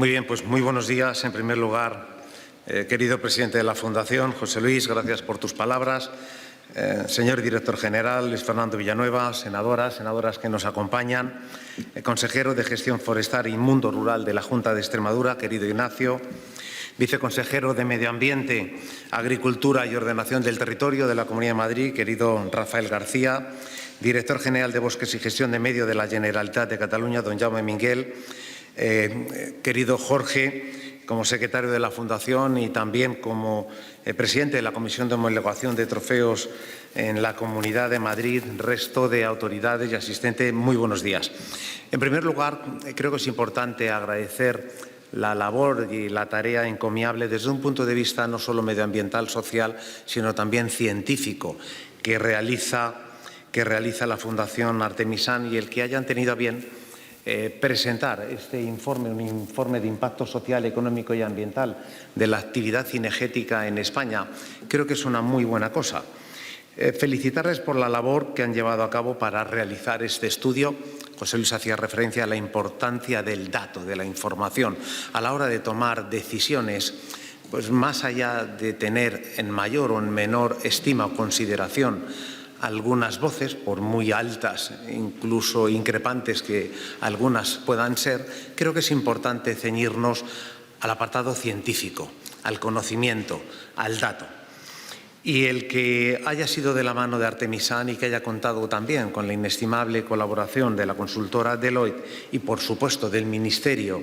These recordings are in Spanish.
Muy bien, pues muy buenos días. En primer lugar, querido presidente de la Fundación, José Luis, gracias por tus palabras. Señor director general, Luis Fernando Villanueva, senadoras que nos acompañan, consejero de Gestión Forestal y Mundo Rural de la Junta de Extremadura, querido Ignacio, viceconsejero de Medio Ambiente, Agricultura y Ordenación del Territorio de la Comunidad de Madrid, querido Rafael García, director general de Bosques y Gestión de Medio de la Generalitat de Cataluña, don Jaume Minguel, querido Jorge, como secretario de la Fundación y también como presidente de la Comisión de Homologación de Trofeos en la Comunidad de Madrid, resto de autoridades y asistentes, muy buenos días. En primer lugar, creo que es importante agradecer la labor y la tarea encomiable desde un punto de vista no solo medioambiental, social, sino también científico que realiza la Fundación Artemisan y el que hayan tenido a bien presentar este informe, un informe de impacto social, económico y ambiental de la actividad cinegética en España, creo que es una muy buena cosa. Felicitarles por la labor que han llevado a cabo para realizar este estudio. José Luis hacía referencia a la importancia del dato, de la información, a la hora de tomar decisiones, pues más allá de tener en mayor o en menor estima o consideración algunas voces, por muy altas, incluso increpantes que algunas puedan ser, creo que es importante ceñirnos al apartado científico, al conocimiento, al dato. Y el que haya sido de la mano de Artemisan y que haya contado también con la inestimable colaboración de la consultora Deloitte y, por supuesto, del Ministerio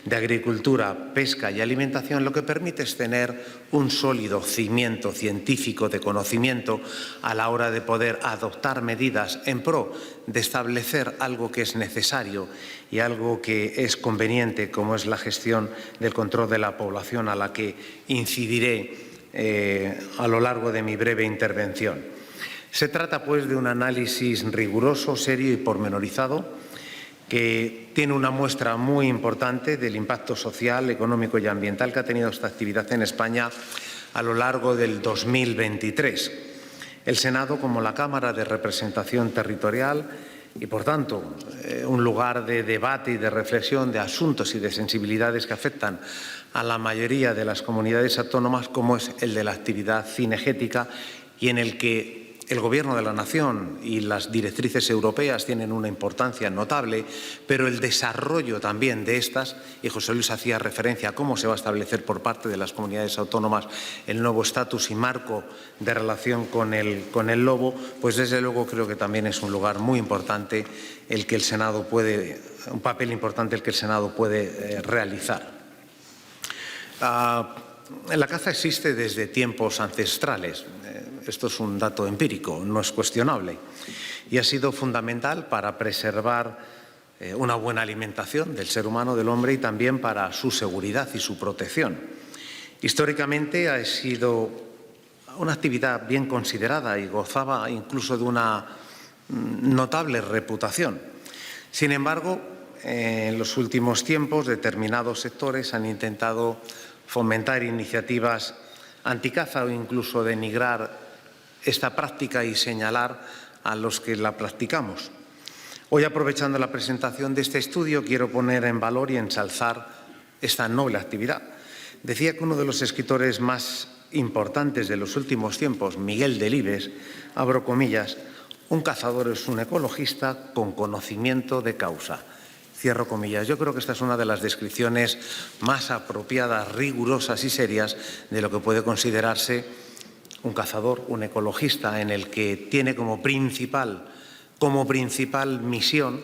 de Agricultura, Pesca y Alimentación, lo que permite es tener un sólido cimiento científico de conocimiento a la hora de poder adoptar medidas en pro de establecer algo que es necesario y algo que es conveniente, como es la gestión del control de la población, a la que incidiré a lo largo de mi breve intervención. Se trata, pues, de un análisis riguroso, serio y pormenorizado que tiene una muestra muy importante del impacto social, económico y ambiental que ha tenido esta actividad en España a lo largo del 2023. El Senado, como la Cámara de Representación Territorial y, por tanto, un lugar de debate y de reflexión de asuntos y de sensibilidades que afectan a la mayoría de las comunidades autónomas, como es el de la actividad cinegética, y en el que el Gobierno de la Nación y las directrices europeas tienen una importancia notable, pero el desarrollo también de estas, y José Luis hacía referencia a cómo se va a establecer por parte de las comunidades autónomas el nuevo estatus y marco de relación con el lobo, pues desde luego creo que también es un lugar muy importante el que el Senado puede, un papel importante el que el Senado puede realizar. La caza existe desde tiempos ancestrales. Esto es un dato empírico, no es cuestionable. Y ha sido fundamental para preservar una buena alimentación del ser humano, del hombre, y también para su seguridad y su protección. Históricamente ha sido una actividad bien considerada y gozaba incluso de una notable reputación. Sin embargo, en los últimos tiempos determinados sectores han intentado fomentar iniciativas anticaza o incluso denigrar esta práctica y señalar a los que la practicamos. Hoy, aprovechando la presentación de este estudio, quiero poner en valor y ensalzar esta noble actividad. Decía que uno de los escritores más importantes de los últimos tiempos, Miguel Delibes, abro comillas, un cazador es un ecologista con conocimiento de causa. Cierro comillas. Yo creo que esta es una de las descripciones más apropiadas, rigurosas y serias de lo que puede considerarse un cazador, un ecologista, en el que tiene como principal misión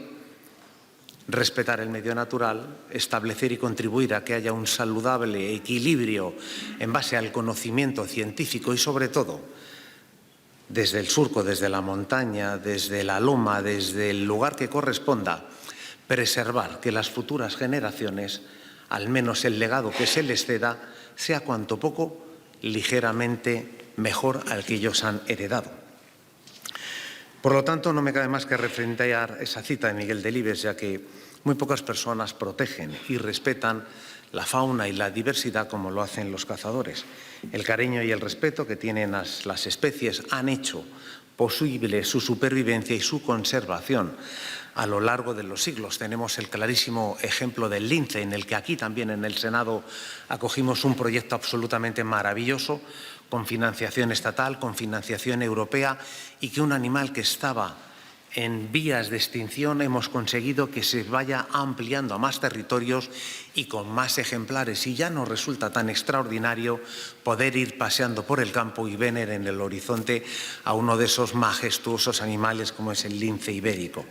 respetar el medio natural, establecer y contribuir a que haya un saludable equilibrio en base al conocimiento científico y, sobre todo, desde el surco, desde la montaña, desde la loma, desde el lugar que corresponda, preservar que las futuras generaciones, al menos el legado que se les ceda, sea cuanto poco ligeramente mejor al que ellos han heredado. Por lo tanto, no me cabe más que refrentear esa cita de Miguel Delibes, ya que muy pocas personas protegen y respetan la fauna y la diversidad como lo hacen los cazadores. El cariño y el respeto que tienen las especies han hecho posible su supervivencia y su conservación a lo largo de los siglos. Tenemos el clarísimo ejemplo del lince, en el que aquí también en el Senado acogimos un proyecto absolutamente maravilloso, con financiación estatal, con financiación europea, y que un animal que estaba en vías de extinción hemos conseguido que se vaya ampliando a más territorios y con más ejemplares. Y ya nos resulta tan extraordinario poder ir paseando por el campo y ver en el horizonte a uno de esos majestuosos animales como es el lince ibérico.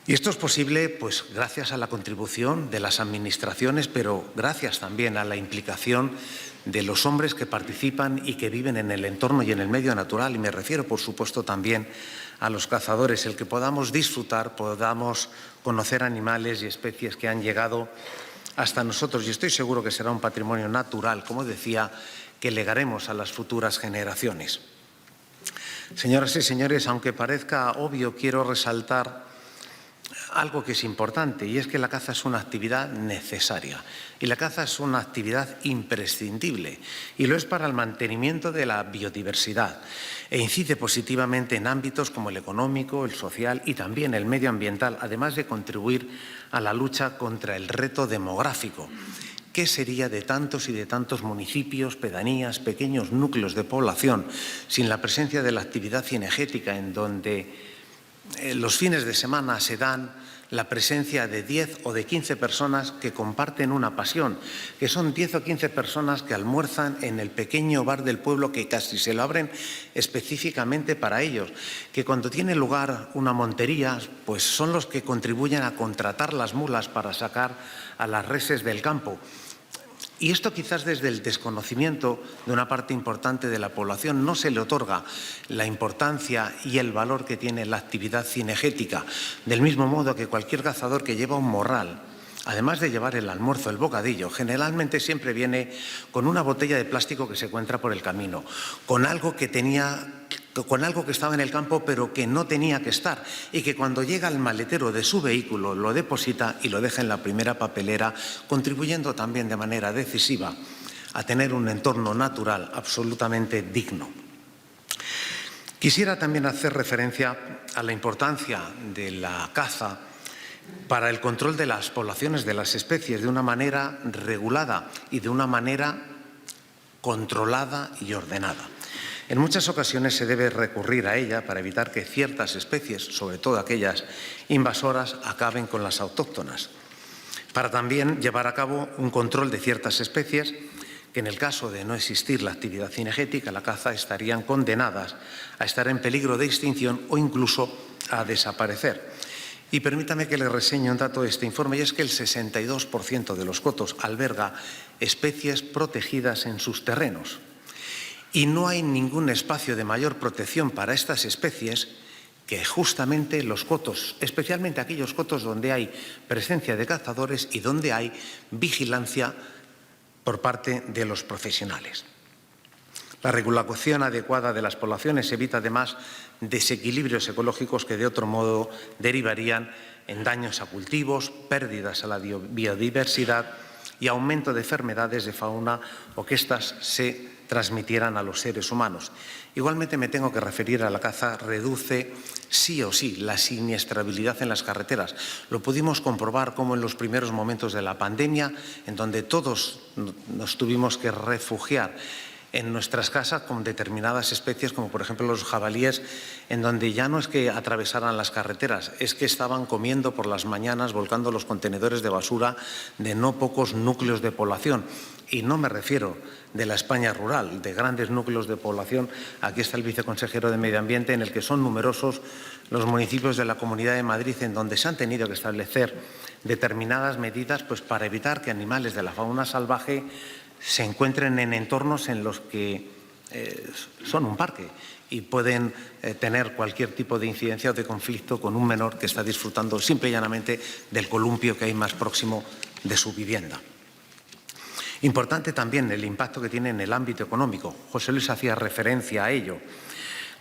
Y esto es posible pues gracias a la contribución de las administraciones, pero gracias también a la implicación de los hombres que participan y que viven en el entorno y en el medio natural. Y me refiero, por supuesto, también a los cazadores, el que podamos disfrutar, podamos conocer animales y especies que han llegado hasta nosotros. Y estoy seguro que será un patrimonio natural, como decía, que legaremos a las futuras generaciones. Señoras y señores, aunque parezca obvio, quiero resaltar algo que es importante, y es que la caza es una actividad necesaria y la caza es una actividad imprescindible, y lo es para el mantenimiento de la biodiversidad, e incide positivamente en ámbitos como el económico, el social y también el medioambiental, además de contribuir a la lucha contra el reto demográfico. ¿Qué sería de tantos y de tantos municipios, pedanías, pequeños núcleos de población sin la presencia de la actividad cinegética, en donde los fines de semana se dan la presencia de 10 o de 15 personas que comparten una pasión, que son 10 o 15 personas que almuerzan en el pequeño bar del pueblo, que casi se lo abren específicamente para ellos, que cuando tiene lugar una montería, pues son los que contribuyen a contratar las mulas para sacar a las reses del campo. Y esto quizás desde el desconocimiento de una parte importante de la población no se le otorga la importancia y el valor que tiene la actividad cinegética, del mismo modo que cualquier cazador que lleva un morral, además de llevar el almuerzo, el bocadillo, generalmente siempre viene con una botella de plástico que se encuentra por el camino, con algo que estaba en el campo pero que no tenía que estar, y que cuando llega al maletero de su vehículo lo deposita y lo deja en la primera papelera, contribuyendo también de manera decisiva a tener un entorno natural absolutamente digno. Quisiera también hacer referencia a la importancia de la caza para el control de las poblaciones de las especies de una manera regulada y de una manera controlada y ordenada. En muchas ocasiones se debe recurrir a ella para evitar que ciertas especies, sobre todo aquellas invasoras, acaben con las autóctonas. Para también llevar a cabo un control de ciertas especies que, en el caso de no existir la actividad cinegética, la caza, estarían condenadas a estar en peligro de extinción o incluso a desaparecer. Y permítame que le reseñe un dato de este informe, y es que el 62% de los cotos alberga especies protegidas en sus terrenos. Y no hay ningún espacio de mayor protección para estas especies que justamente los cotos, especialmente aquellos cotos donde hay presencia de cazadores y donde hay vigilancia por parte de los profesionales. La regulación adecuada de las poblaciones evita además desequilibrios ecológicos que de otro modo derivarían en daños a cultivos, pérdidas a la biodiversidad y aumento de enfermedades de fauna, o que éstas se transmitieran a los seres humanos. Igualmente me tengo que referir a la caza. Reduce sí o sí la siniestrabilidad en las carreteras. Lo pudimos comprobar como en los primeros momentos de la pandemia, en donde todos nos tuvimos que refugiar en nuestras casas con determinadas especies, como por ejemplo los jabalíes, en donde ya no es que atravesaran las carreteras, es que estaban comiendo por las mañanas, volcando los contenedores de basura de no pocos núcleos de población. Y no me refiero de la España rural, de grandes núcleos de población. Aquí está el viceconsejero de Medio Ambiente, en el que son numerosos los municipios de la Comunidad de Madrid en donde se han tenido que establecer determinadas medidas pues, para evitar que animales de la fauna salvaje se encuentren en entornos en los que son un parque y pueden tener cualquier tipo de incidencia o de conflicto con un menor que está disfrutando simple y llanamente del columpio que hay más próximo de su vivienda. Importante también el impacto que tiene en el ámbito económico. José Luis hacía referencia a ello,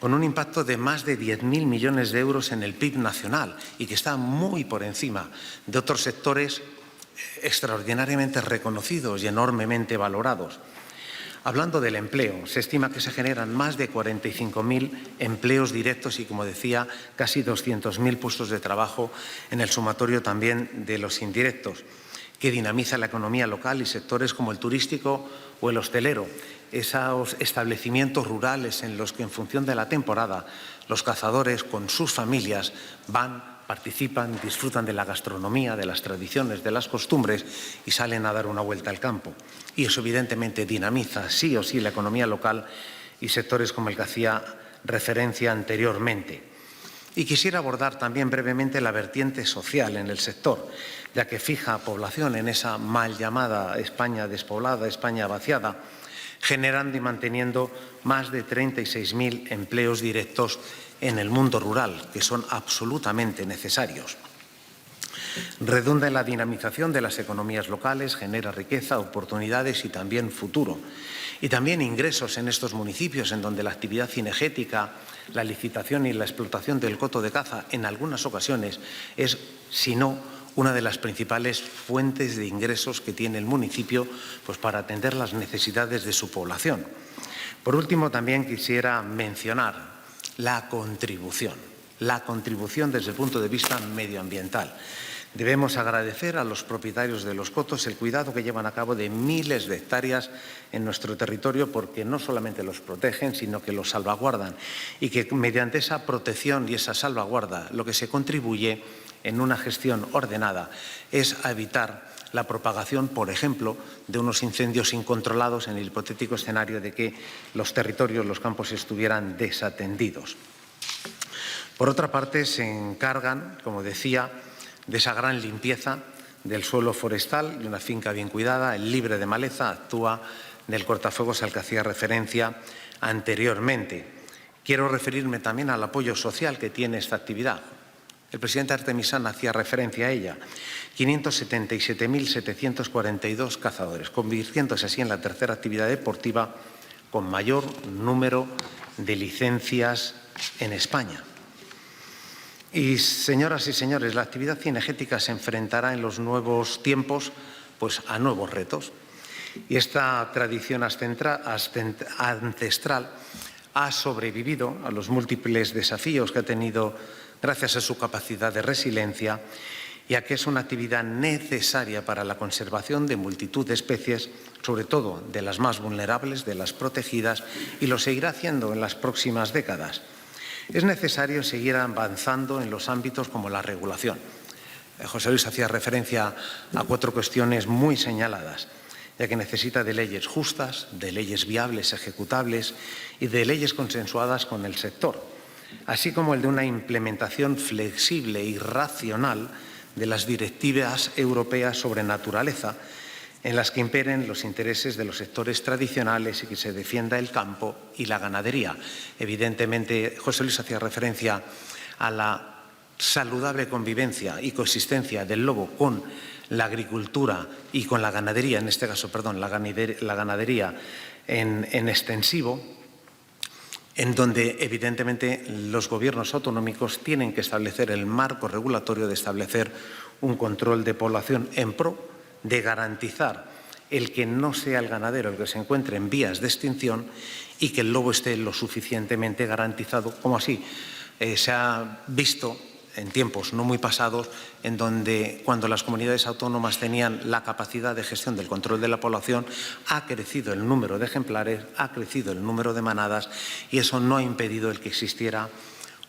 con un impacto de más de 10.000 millones de euros en el PIB nacional, y que está muy por encima de otros sectores extraordinariamente reconocidos y enormemente valorados. Hablando del empleo, se estima que se generan más de 45.000 empleos directos y, como decía, casi 200.000 puestos de trabajo en el sumatorio también de los indirectos, que dinamiza la economía local y sectores como el turístico o el hostelero, esos establecimientos rurales en los que, en función de la temporada, los cazadores con sus familias van, participan, disfrutan de la gastronomía, de las tradiciones, de las costumbres y salen a dar una vuelta al campo. Y eso evidentemente dinamiza sí o sí la economía local y sectores como el que hacía referencia anteriormente. Y quisiera abordar también brevemente la vertiente social en el sector, ya que fija población en esa mal llamada España despoblada, España vaciada, generando y manteniendo más de 36.000 empleos directos en el mundo rural, que son absolutamente necesarios. Redunda en la dinamización de las economías locales, genera riqueza, oportunidades y también futuro. Y también ingresos en estos municipios, en donde la actividad cinegética, la licitación y la explotación del coto de caza, en algunas ocasiones, es, si no, una de las principales fuentes de ingresos que tiene el municipio, pues, para atender las necesidades de su población. Por último, también quisiera mencionar la contribución desde el punto de vista medioambiental. Debemos agradecer a los propietarios de los cotos el cuidado que llevan a cabo de miles de hectáreas en nuestro territorio, porque no solamente los protegen, sino que los salvaguardan, y que mediante esa protección y esa salvaguarda lo que se contribuye en una gestión ordenada es a evitar la propagación, por ejemplo, de unos incendios incontrolados en el hipotético escenario de que los territorios, los campos estuvieran desatendidos. Por otra parte, se encargan, como decía, de esa gran limpieza del suelo forestal de una finca bien cuidada, el libre de maleza, actúa del cortafuegos al que hacía referencia anteriormente. Quiero referirme también al apoyo social que tiene esta actividad. El presidente Artemisán hacía referencia a ella. 577.742 cazadores, convirtiéndose así en la tercera actividad deportiva con mayor número de licencias en España. Y, señoras y señores, la actividad cinegética se enfrentará en los nuevos tiempos, pues, a nuevos retos. Y esta tradición ancestral ha sobrevivido a los múltiples desafíos que ha tenido gracias a su capacidad de resiliencia, ya que es una actividad necesaria para la conservación de multitud de especies, sobre todo de las más vulnerables, de las protegidas, y lo seguirá haciendo en las próximas décadas. Es necesario seguir avanzando en los ámbitos como la regulación. José Luis hacía referencia a 4 cuestiones muy señaladas, ya que necesita de leyes justas, de leyes viables, ejecutables y de leyes consensuadas con el sector, así como el de una implementación flexible y racional de las directivas europeas sobre naturaleza, en las que imperen los intereses de los sectores tradicionales y que se defienda el campo y la ganadería. Evidentemente, José Luis hacía referencia a la saludable convivencia y coexistencia del lobo con la agricultura y con la ganadería, en este caso, la ganadería en extensivo, en donde evidentemente los gobiernos autonómicos tienen que establecer el marco regulatorio de establecer un control de población en pro de garantizar el que no sea el ganadero el que se encuentre en vías de extinción y que el lobo esté lo suficientemente garantizado, como así se ha visto en tiempos no muy pasados, en donde, cuando las comunidades autónomas tenían la capacidad de gestión del control de la población, ha crecido el número de ejemplares, ha crecido el número de manadas, y eso no ha impedido el que existiera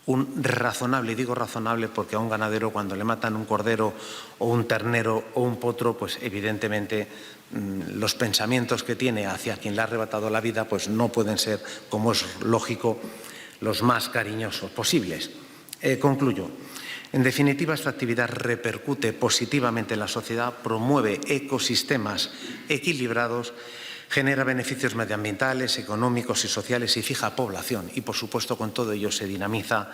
un razonable, y digo razonable porque a un ganadero, cuando le matan un cordero o un ternero o un potro, pues evidentemente los pensamientos que tiene hacia quien le ha arrebatado la vida pues no pueden ser, como es lógico, los más cariñosos posibles. Concluyo. En definitiva, esta actividad repercute positivamente en la sociedad, promueve ecosistemas equilibrados, genera beneficios medioambientales, económicos y sociales y fija población. Y, por supuesto, con todo ello se dinamiza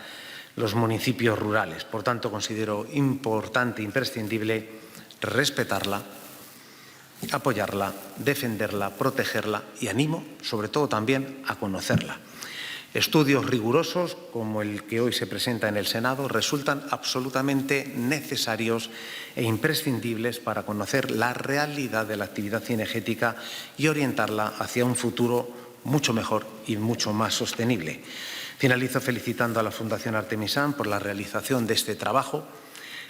los municipios rurales. Por tanto, considero importante e imprescindible respetarla, apoyarla, defenderla, protegerla y animo, sobre todo, también a conocerla. Estudios rigurosos, como el que hoy se presenta en el Senado, resultan absolutamente necesarios e imprescindibles para conocer la realidad de la actividad cinegética y orientarla hacia un futuro mucho mejor y mucho más sostenible. Finalizo felicitando a la Fundación Artemisán por la realización de este trabajo.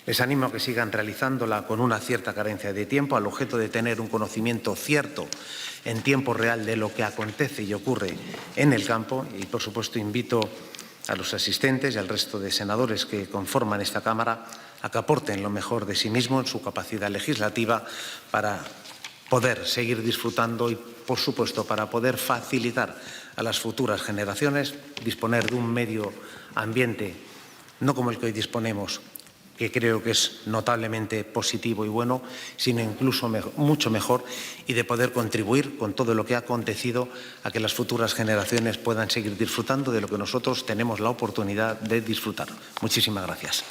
Les animo a que sigan realizándola con una cierta carencia de tiempo, al objeto de tener un conocimiento cierto en tiempo real de lo que acontece y ocurre en el campo. Y, por supuesto, invito a los asistentes y al resto de senadores que conforman esta Cámara a que aporten lo mejor de sí mismos en su capacidad legislativa para poder seguir disfrutando y, por supuesto, para poder facilitar a las futuras generaciones disponer de un medio ambiente no como el que hoy disponemos, que creo que es notablemente positivo y bueno, sino incluso mucho mejor, y de poder contribuir con todo lo que ha acontecido a que las futuras generaciones puedan seguir disfrutando de lo que nosotros tenemos la oportunidad de disfrutar. Muchísimas gracias.